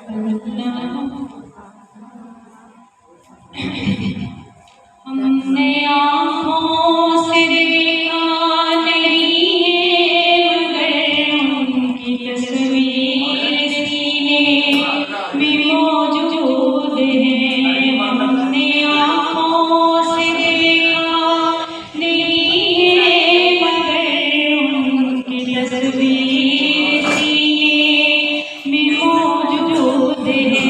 ہم نے آنکھوں سے دیکھا نہیں ہے مگر ان کی تصویر سینے میں موجود ہے. ہم نے آنکھوں سے دیکھا نہیں ہے مگر ان کی تصویر سینے میں موجود ہے.